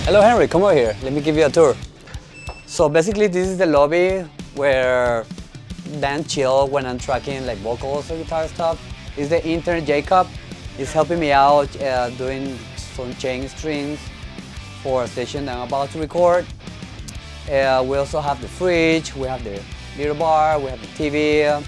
Hello Henry, come over here. Let me give you a tour. So basically this is the lobby where Dan chill when I'm tracking like vocals or guitar stuff. It's the intern Jacob. He's helping me out doing some chain strings for a session that I'm about to record. We also have the fridge, we have the little bar, we have the TV.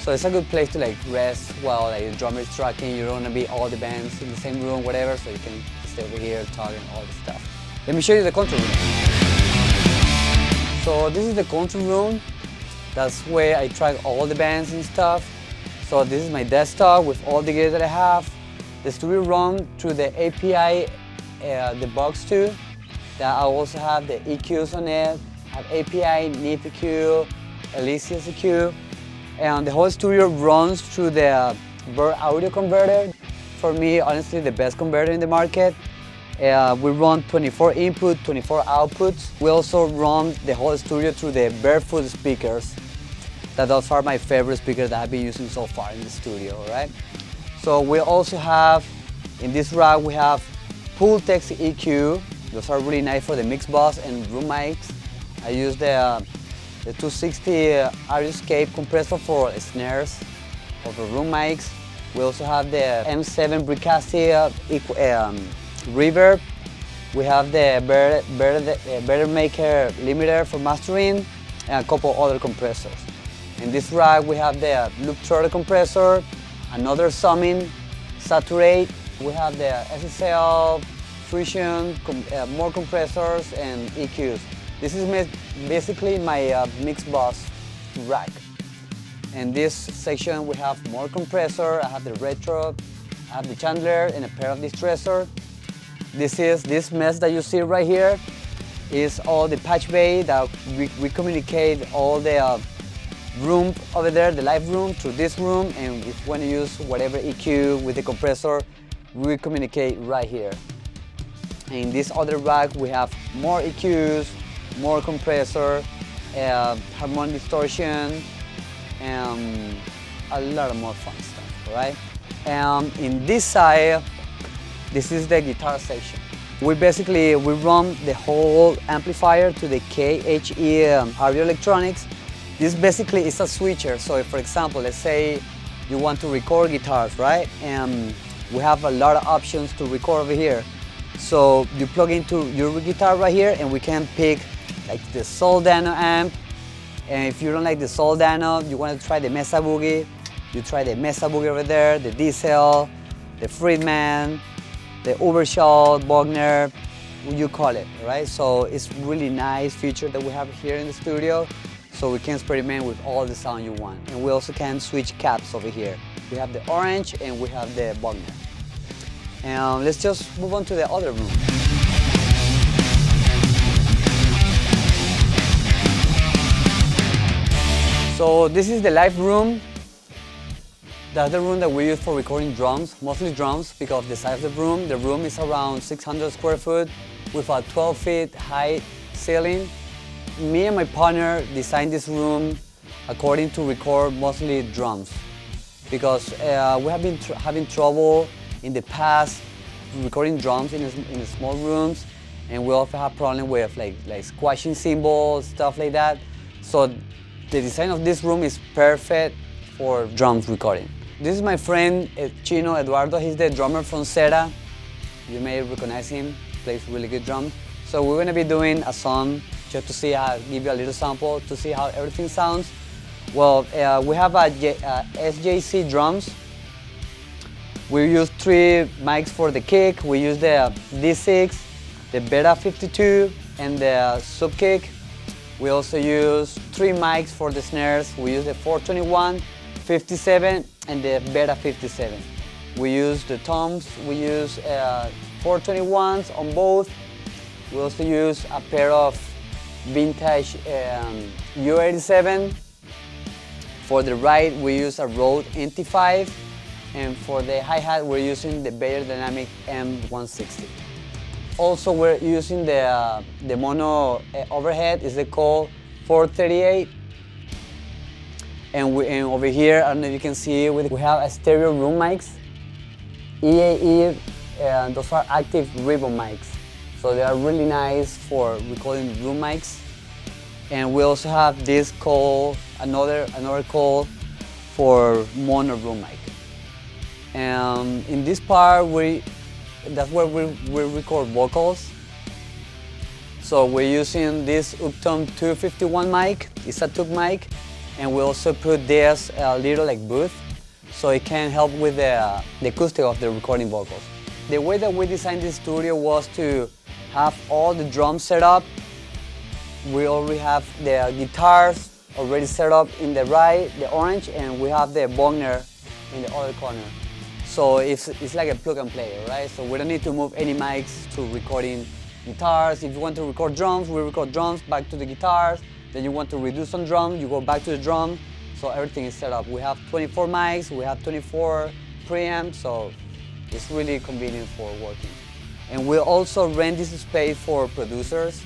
So it's a good place to like rest while like the drummer is tracking. You don't want to be all the bands in the same room, whatever, so you can stay over here talking all this stuff. Let me show you the control room. So this is the control room. That's where I track all the bands and stuff. So this is my desktop with all the gear that I have. The studio run through the API, the box too. That I also have the EQs on it. I have API, NIP EQ, Elysius EQ. And the whole studio runs through the Bird audio converter. For me, honestly, the best converter in the market. We run 24 input, 24 outputs. We also run the whole studio through the Barefoot speakers. Those are my favorite speakers that I've been using so far in the studio, right? So we also have, in this rack, we have Pultex EQ. Those are really nice for the mix bus and room mics. I use the 260 Audioscape compressor for snares or for room mics. We also have the M7 Bricasti reverb. We have the Better Maker limiter for mastering and a couple other compressors. In this rack we have the loop throttle compressor, another Summing Saturate. We have the SSL, Fusion, more compressors and EQs. This is basically my mix bus rack. In this section we have more compressor, I have the retro, I have the chandler and a pair of distressor. This mess that you see right here is all the patch bay that we communicate all the room over there, the live room, through this room, and if you want to use whatever EQ with the compressor, we communicate right here. In this other rack we have more EQs, more compressor, harmonic distortion, and a lot of more fun stuff, right? In this side, this is the guitar section. We run the whole amplifier to the KHE audio electronics. This basically is a switcher. So if, for example, let's say you want to record guitars, right? And we have a lot of options to record over here. So you plug into your guitar right here and we can pick like the Soldano amp. And if you don't like the Soldano, you want to try the Mesa Boogie, you try the Mesa Boogie over there, the Diesel, the Friedman, the Uberschall, Bogner, what you call it, right? So it's really nice feature that we have here in the studio. So we can experiment with all the sound you want. And we also can switch caps over here. We have the orange and we have the Bogner. And let's just move on to the other room. So this is the live room. That's the room that we use for recording drums, mostly drums because of the size of the room. The room is around 600 square foot with a 12 feet high ceiling. Me and my partner designed this room according to record mostly drums because we have been having trouble in the past recording drums in small rooms, and we also have problem with like squashing cymbals, stuff like that. So the design of this room is perfect for drums recording. This is my friend Chino Eduardo. He's the drummer from Zeta. You may recognize him, plays really good drums. So we're gonna be doing a song just to see give you a little sample to see how everything sounds. Well, we have a SJC drums. We use 3 mics for the kick. We use the D6, the Beta 52, and the sub kick. We also use 3 mics for the snares. We use the 421, 57, and the Beta 57. We use the toms. We use 421s on both. We also use a pair of vintage U87. For the right, we use a Rode NT5, and for the hi-hat, we're using the Bayer Dynamic M160. Also, we're using the mono overhead. It's called 438. And over here, I don't know if you can see, we have a stereo room mics, EAE, those are active ribbon mics. So they are really nice for recording room mics. And we also have this call, another call for mono room mic. And in this part, that's where we record vocals. So we're using this Upton 251 mic. It's a tube mic, and we also put this little like booth, so it can help with the acoustic of the recording vocals. The way that we designed this studio was to have all the drums set up. We already have the guitars already set up in the right, the orange, and we have the Bogner in the other corner. So it's like a plug and play, right? So we don't need to move any mics to recording guitars. If you want to record drums, we record drums, back to the guitars. Then you want to reduce some drums, you go back to the drum. So everything is set up. We have 24 mics, we have 24 preamps, so it's really convenient for working. And we also rent this space for producers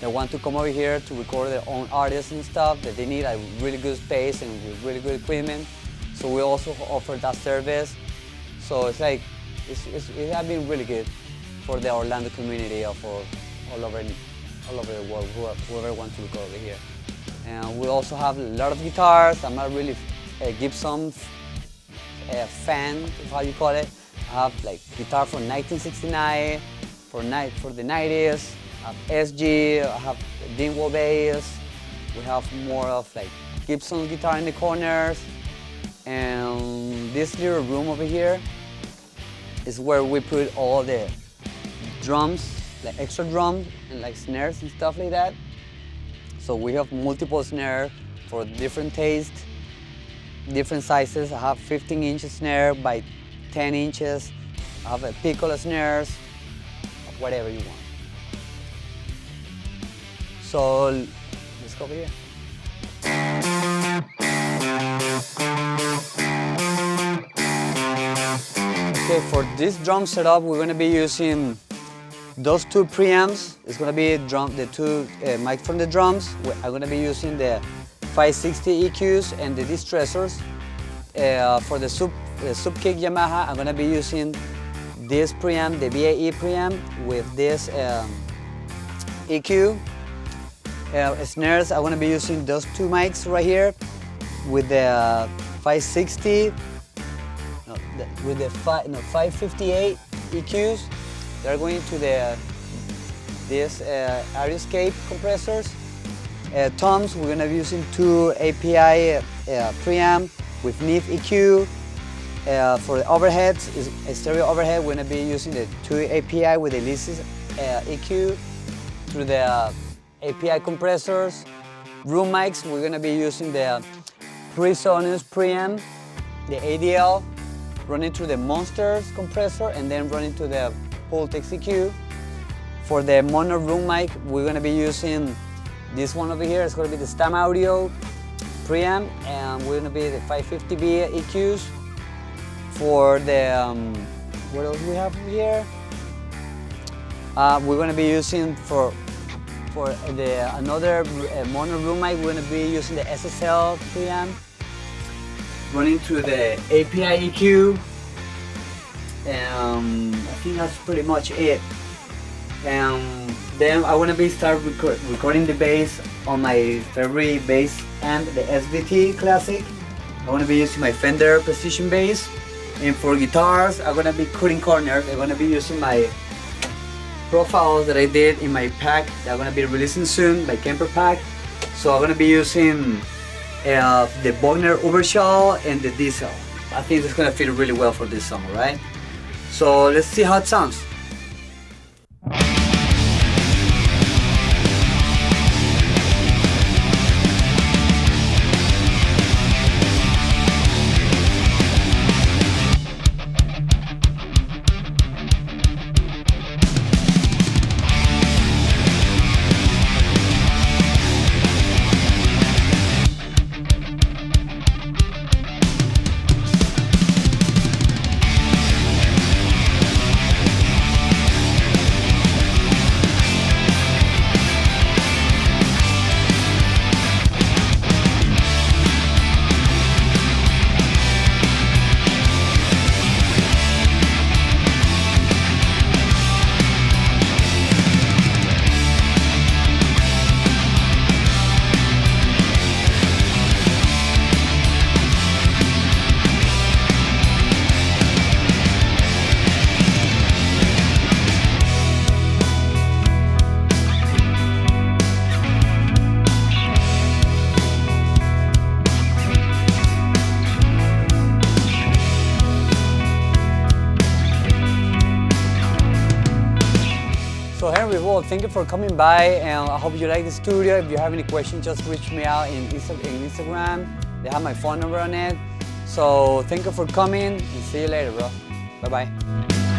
that want to come over here to record their own artists and stuff, that they need a really good space and with really good equipment. So we also offer that service. So it's like, it has been really good for the Orlando community or for all over the world, whoever wants to record over here. And we also have a lot of guitars. I'm not really a Gibson fan, how you call it. I have like guitar from 1969, for the 90s. I have SG, I have Dingwall bass. We have more of like Gibson guitar in the corners. And this little room over here is where we put all the drums, like extra drums and like snares and stuff like that. So we have multiple snares for different tastes, different sizes. I have 15-inch snare by 10 inches. I have a piccolo snares, whatever you want. So let's go over here. Okay, for this drum setup, we're going to be using those two preamps. It's going to be the two mics from the drums. I'm going to be using the 560 EQs and the distressors. For the sub kick Yamaha, I'm going to be using this preamp, the BAE preamp, with this EQ. Snares, I'm going to be using those two mics right here with the 560, with the 558 EQs. They're going to this Arioscape compressors. Toms, we're going to be using two API preamp with NIF EQ. For the overheads, is a stereo overhead, we're going to be using the two API with the Elysis EQ through the API compressors. Room mics, we're going to be using the PreSonus preamp, the ADL, running through the Monsters compressor and then running to the Pultex EQ. For the mono room mic, we're going to be using this one over here. It's going to be the Stam Audio preamp, and we're going to be the 550B EQs. For the, what else we have here? We're going to be using for another mono room mic, we're going to be using the SSL preamp, running through the API EQ. I think that's pretty much it. And then I want to start recording the bass on my favorite bass amp, the SVT Classic. I want to be using my Fender Precision bass. And for guitars, I'm going to be cutting corners. I'm going to be using my profiles that I did in my pack that I'm going to be releasing soon by Kemper Pack. So I'm going to be using the Bogner Overshell and the Diesel. I think it's going to fit really well for this song, right? So let's see how it sounds. well, thank you for coming by, and I hope you like the studio. If you have any questions, just reach me out in Instagram. They have my phone number on it. So thank you for coming, and see you later, bro. Bye-bye.